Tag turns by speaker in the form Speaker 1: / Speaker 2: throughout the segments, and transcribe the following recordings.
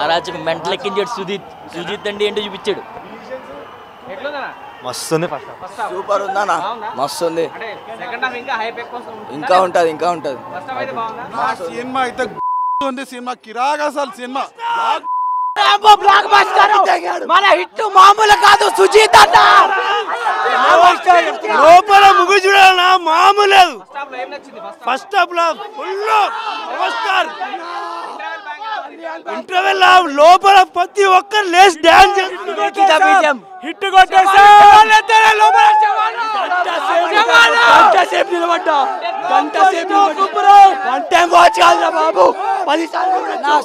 Speaker 1: అరాచకం మెంటల్ ఎక్కించాడు సుజిత్ అండి ఏంటో చూపించాడు.
Speaker 2: మస్తుంది,
Speaker 3: సూపర్ ఉందన్నా, మస్తు ఉంది. ఇంకా ఉంటది
Speaker 2: సినిమా అయితే ఉంది. సినిమా కిరాగా అసలు సినిమా
Speaker 3: మన హిట్ మామూలు కాదు. సుజిత్ అన్న
Speaker 2: లోపల ముగ్గు చూడాలన్నా మామూలు. ఫస్ట్ హాఫ్ లో ఫుల్ ఇంటర్వెల్ లోపల ప్రతి ఒక్కరు లేచి డాన్స్ హిట్ కొట్టేసా. బాబు 10 సార్లు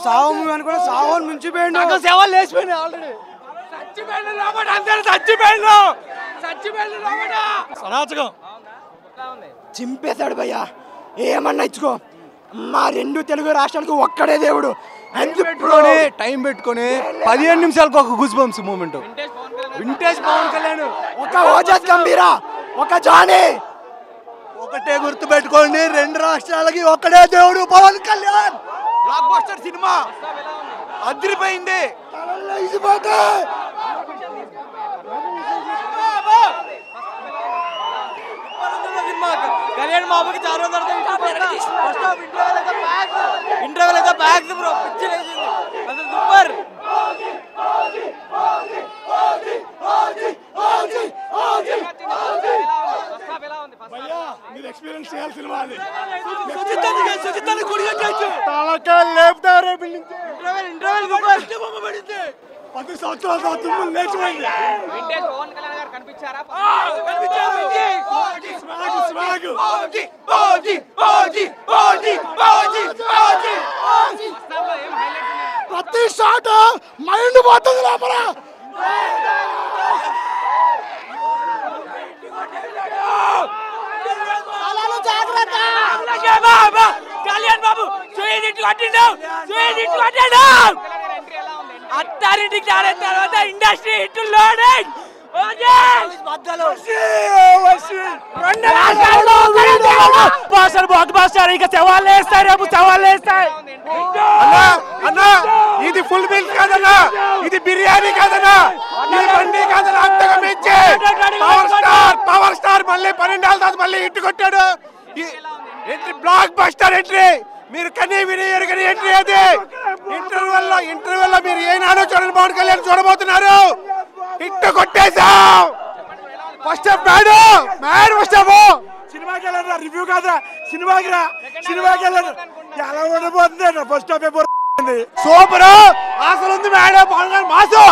Speaker 2: సావు అనుకున్నా, సావు మించిపోయిండు, సేవలు లేచిపోయినాయి ఆల్రెడీ. చింపేశాడు భయ్యా, ఏమన్నా ఇచ్చుకో. మా 2 తెలుగు రాష్ట్రాలకు ఒక్కడే దేవుడు. టైం పెట్టుకొని 15 నిమిషాలకు ఒక goose bumps moment. Vintage Pavan Kalyan, ఒక ఓజస్ గంభీరా, ఒక జానీ. ఒకటే గుర్తు పెట్టుకోండి, 2 రాష్ట్రాలకి ఒక్కడే దేవుడు పవన్ కళ్యాణ్. బ్లాక్ బస్టర్ సినిమా అదిరిపోయింది. కళ్యాణ్ బాబుకి చాలా ఇంటర్వెల్ అయితే బ్యాక్ బ్రో, పిక్చర్ అసలు సూపర్. ఎక్స్పీరియన్స్ చేయాలి సినిమా. లేపుతారే బిల్డింగ్. ఇంటర్వెల్ 10 సంవత్సరాల తుమ్ములు లేచిపోయింది. ప్రతి షాట్ మైండ్ పోతుంది లోపల. కళ్యాణ్ బాబు అత్తారింటికి రాలే తర్వాత ఇండస్ట్రీ హిట్ లోడింగ్. ఇది ఫుల్ మీల్ కాదన్నా, ఇది బిర్యానీ కాదన్నా, ఇది బండి కాదన్నా. అంతగా మించి పవర్ స్టార్ మళ్ళీ 12 ఏళ్ళ తర్వాత మళ్ళీ హిట్ కొట్టాడు. Entry block buster entry. మీరు కనీ విని ఎరుగని ఎంట్రీ అది. ఇంటర్వెల్ లో మీరు ఏనాడో చూడండి, పవన్ కళ్యాణ్ చూడబోతున్నారు. హిట్ కొట్టేశాం. First half mad first half. సినిమాకి వెళ్ళరా, రివ్యూ కాదురా, సినిమాకి వెళ్ళరు. ఎలా ఉండబోతుంది ఫస్ట్ హాఫ్ సూపర్. అసలు ఉంది madam Pawan Kalyan mass.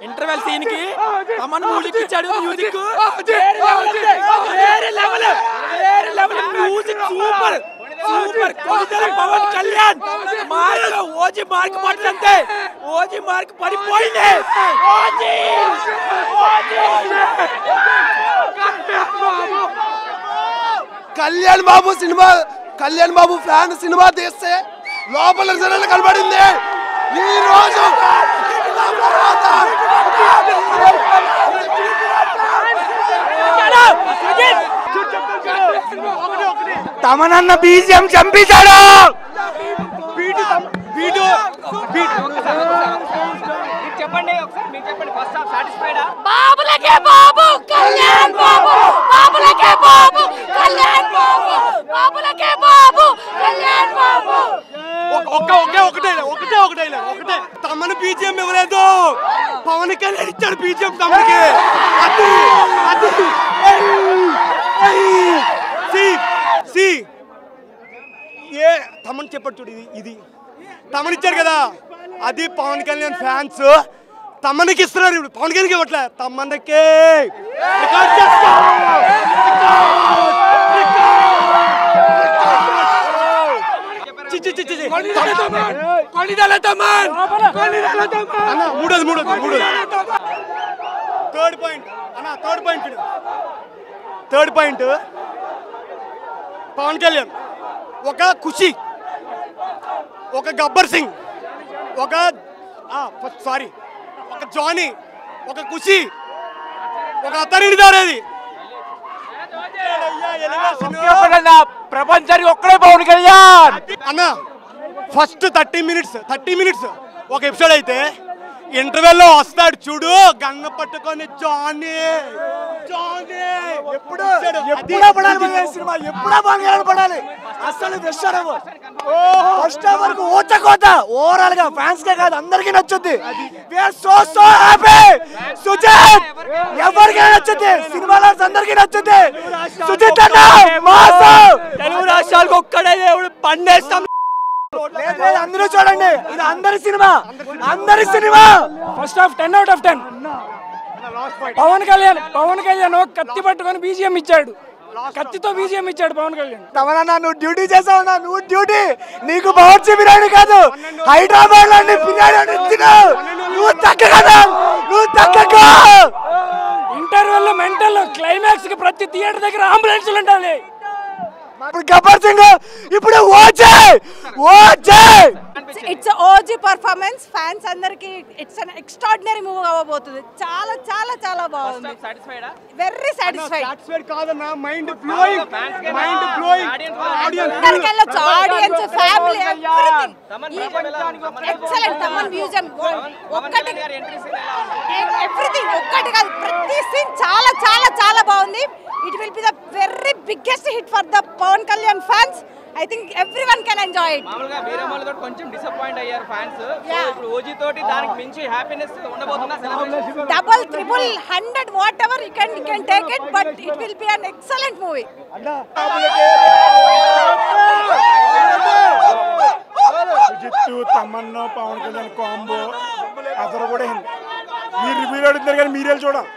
Speaker 2: Interval scene కి తమన్ మ్యూజిక్ ఇచ్చాడు. Music super super. Pawan Kalyan OG mark పట్లంతే, ఓజీ మార్క్ పడిపోయింది. కళ్యాణ్ బాబు ఫ్యాన్ సినిమా తీస్తే లోపల జనాలు కనబడింది. ఈ రోజు తమనన్న బీజిఎం చంపేశాడు. చెప్పండి ఫస్ట్ హాఫ్ సాటిస్ఫైడా?
Speaker 4: బాబులకే బాబు కళ్యాణ్ బాబు, బాబులకే బాబు కళ్యాణ్ బాబు, బాబులకే బాబు కళ్యాణ్ బాబు. ఒకటే
Speaker 2: తమను బీజిఎం ఇవ్వలేదు, పవన్ కళ్యాణ్ ఇచ్చాడు బీజిఎం తమకి. ఏ తమన్ చెప్పాడు చూడు, ఇది తమన్ ఇచ్చారు కదా, అది పవన్ కళ్యాణ్ ఫ్యాన్స్ తమన్కి ఇస్తున్నారు. ఇప్పుడు పవన్ కళ్యాణ్కి ఇవ్వట్లే, తమన్కే. థర్డ్ పాయింట్ పవన్ కళ్యాణ్ ఒక ఖుషి, ఒక గబ్బర్ సింగ్, ఒక జానీ, ఒక ఖుషి, ఒక అతనిది. ప్రపంచానికి ఒక్కడే పవన్ కళ్యాణ్ అన్న. ఫస్ట్ 30 మినిట్స్ ఒక ఎపిసోడ్ అయితే ఇంటర్వెల్లో వస్తాడు చూడు గంగ పట్టుకొని జానీ ఎప్పుడో పడాలి అసలు ఫస్ట్ వరకు ఓచకోత ఓవరాల్ గా ఫ్యాన్స్ కే కాదు అందరికీ నచ్చుద్ది. సుజిత్ ఎవరికైనా నచ్చుద్ది, సినిమాలో అందరికీ నచ్చుద్ది. సుజిత్ అన్న తెలుగు రాష్ట్రాలకు ఒక్కడే దేవుడు పండేస్తాం. అందరూ చూడండి, ఇది అందరి సినిమా.
Speaker 5: First half 10 out of 10. Pavan Kalyan కత్తి పట్టుకొని బీజిఎం ఇచ్చాడు, కత్తితో బీజిఎం ఇచ్చాడు పవన్ కళ్యాణ్.
Speaker 2: తమన్నా నువ్వు డ్యూటీ చేసావు, నువ్వు డ్యూటీ. నీకు బావర్చి బిర్యానీ కాదు, హైదరాబాద్ లో బిర్యానీ తిన్నావు. నువ్వు తగ్గక
Speaker 5: ఇంటర్వెల్ మెంటల్ క్లైమాక్స్ కి ప్రతి థియేటర్ దగ్గర అంబులెన్స్లు ఉండాలి.
Speaker 2: గబ్బర్ సింగ్ ఇప్పుడు
Speaker 4: ఇట్స్ OG పర్ఫార్మెన్స్. ఫ్యాన్స్ అందరికి ఇట్స్ అన్ ఎక్స్ట్రాడినరీ మూవీ అవ్వబోతుంది. చాలా చాలా చాలా బాగుంది. వెరీ సాటిస్ఫైడ్
Speaker 2: కాదన్నా, mind blowing.
Speaker 4: Audience family everything excellent. Thaman museum ఒక్కటి ఎవ్రీథింగ్ ఒక్కటి కాదు, ప్రతి సీన్ చాలా చాలా చాలా బాగుంది. It will be the very biggest hit for the Pawan Kalyan fans. I think everyone can enjoy it.
Speaker 6: మామూలుగా వీరమల్లు తోటి కొంచెం డిసప్పాయింట్ అయ్యారు ఫ్యాన్స్. సో ఇప్పుడు ఓజీ తోటి దానికి మించి happiness ఉండబోతుందా celebration?
Speaker 4: Double, triple, 100 whatever you can take it, but it will be an excellent movie.
Speaker 2: జిత్తు తమన్నా పవన్ కళ్యాణ్ కాంబో అతను కూడా మీరు రివ్యూలు అడుగుతారు కానీ మీరే చూడాలి.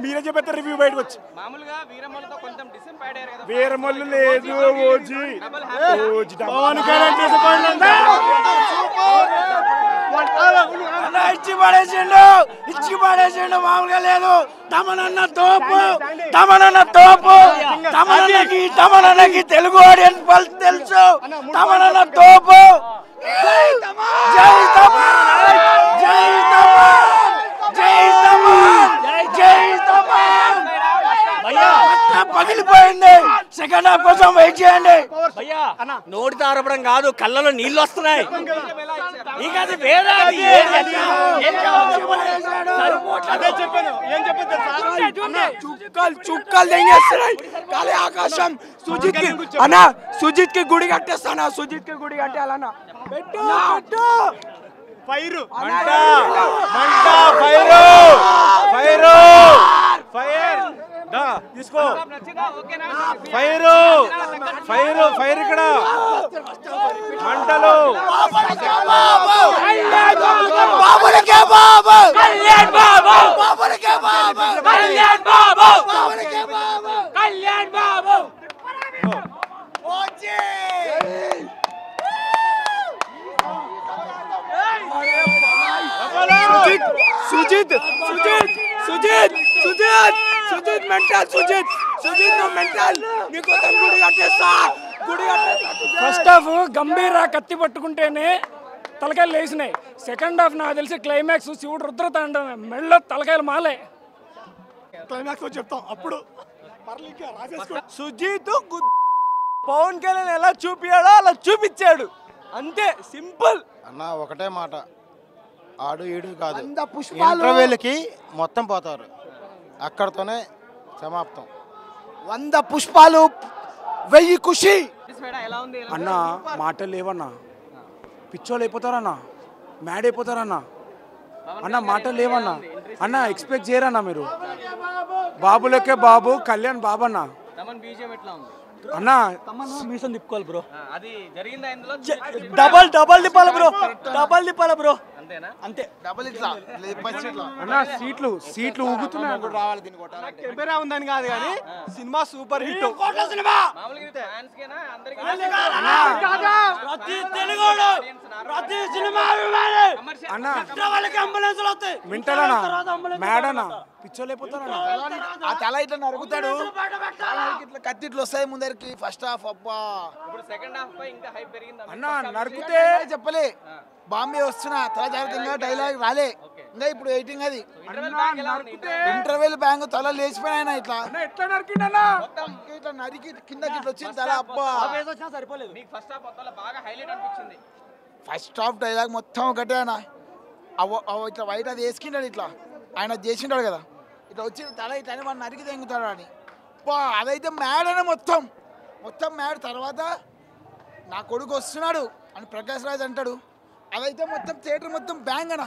Speaker 2: మీరే చెప్పేస్తారు రివ్యూ బయటకు వచ్చి.
Speaker 6: మామూలుగా వీరమల్లుతో కొంచెం డిసప్పాయింట్ అయ్యారు కదా.
Speaker 2: వీరమల్లు లేదు, ఓజీ పవన్ కళ్యాణ్ డిసప్పాయింట్. ఇచ్చి పడేసిండు మామూలుగా లేదు. తమనన్న తోపు తమనన్నకి తెలుగు ఆడియన్స్ పల్స్ తెలుసు. తమనన్న తోపు. పగిలిపోయింది. సెకండ్ హాఫ్ కోసం వెయిట్ చేయండి.
Speaker 3: నోటితో ఆరపడం కాదు, కళ్ళలో నీళ్ళు వస్తున్నాయి.
Speaker 2: చుక్కలు తెంగేస్తున్నాయి కాలి ఆకాశం. సుజిత్ కి గుడి కట్టేస్తానా, సుజిత్ కి గుడి కట్టేయాలన్నా. ఫైర్ తీసుకో. ఫైర్ ఇక్కడ మంటలు. Sujeeth mental. Sujeeth mental.
Speaker 5: First half Gambhira కత్తి పట్టుకుంటేనే తలకాయలు లేచినాయి. సెకండ్ హాఫ్ నాకు తెలిసి క్లైమాక్స్ శివుడు రుద్రతాండవే, మెళ్ళ తలకాయలు మాలే.
Speaker 2: క్లైమాక్స్ చెప్తాం అప్పుడు. సుజిత్ పవన్ కళ్యాణ్ ఎలా చూపించాడో అలా చూపించాడు, అంతే సింపుల్
Speaker 7: అన్న. ఒకటే మాట, ఆడు ఈడు కాదు, ఇంటర్వ్యూలకి మొత్తం పోతారు, అక్కడతోనే సమాప్తం.
Speaker 2: 100 పుష్పాలు 1000 ఖుషి
Speaker 6: ఎలా ఉంది?
Speaker 2: అన్న. మాటలు లేవన్నా, పిచ్చోళ్ళు అయిపోతారన్నా, మ్యాడ్ అయిపోతారన్నా. అన్న మాటలు లేవన్నా. అన్న ఎక్స్పెక్ట్ చేయరన్నా మీరు. బాబులకే బాబు, కళ్యాణ్ బాబు అన్న.
Speaker 6: తమన్ బీజియం ఎట్లా ఉంది
Speaker 2: అన్న?
Speaker 5: మీసం తిప్పుకోవాలి బ్రో.
Speaker 6: అది జరిగిందా ఇందులో?
Speaker 2: డబల్ తిప్పాలి బ్రో.
Speaker 6: అంతేనా?
Speaker 2: అంతే.
Speaker 7: డబుల్ ఇట్లా
Speaker 2: అన్న సీట్లు ఊగుతున్నాయి. రావాలి దీన్ని కొట్టాలంటే. కెమెరా ఉందని కాదు కానీ సినిమా సూపర్ హిట్.
Speaker 6: మామూలుగా ఫ్యాన్స్ కేనా అందరికీ?
Speaker 5: అన్న వింటానా మేడనా పిచ్చోలేకపోతానా
Speaker 8: ఆ తల ఇట్లా నరుకుతాడు ఇట్లా కత్తి ఇట్లా వస్తాయి ముందరికి ఫస్ట్ హాఫ్ అబ్బా
Speaker 6: ఇప్పుడు సెకండ్ హాఫ్ పై ఇంకా హైప్ పెరిగింది
Speaker 5: అన్న నరుకుతే
Speaker 8: చెప్పలే బాంబే వస్తున్నా తల జాగ్రత్తగా డైలాగ్ రాలే ఇంకా ఇప్పుడు ఎయిటింగ్ అది ఇంటర్వెల్ బ్యాంగ్ తల లేచిపోయినా ఇట్లా
Speaker 5: ఎట్లా నరికిండన్నా
Speaker 8: ఇట్లా నరికి కిందకి ఇట్లా వచ్చింది తల అబ్బా
Speaker 6: మీకు ఫస్ట్ హాఫ్ మొత్తంలో బాగా హైలైట్ అనిపించింది
Speaker 8: ఫస్ట్ హాఫ్ డైలాగ్ మొత్తం ఒకటే అన్న ఇట్లా వైట్ అది వేసుకుంటాడు ఇట్లా ఆయన చేసింటాడు కదా ఇట్లా వచ్చి తల ఇట్లా వాడు నరికి తెంగుతాడు అని అబ్బా అదైతే మ్యాడ్ అనే మొత్తం మ్యాడ్ తర్వాత నా కొడుకు వస్తున్నాడు అని ప్రకాష్ రాజ్ అంటాడు అదైతే మొత్తం థియేటర్ మొత్తం బ్యాంగ్ అన్న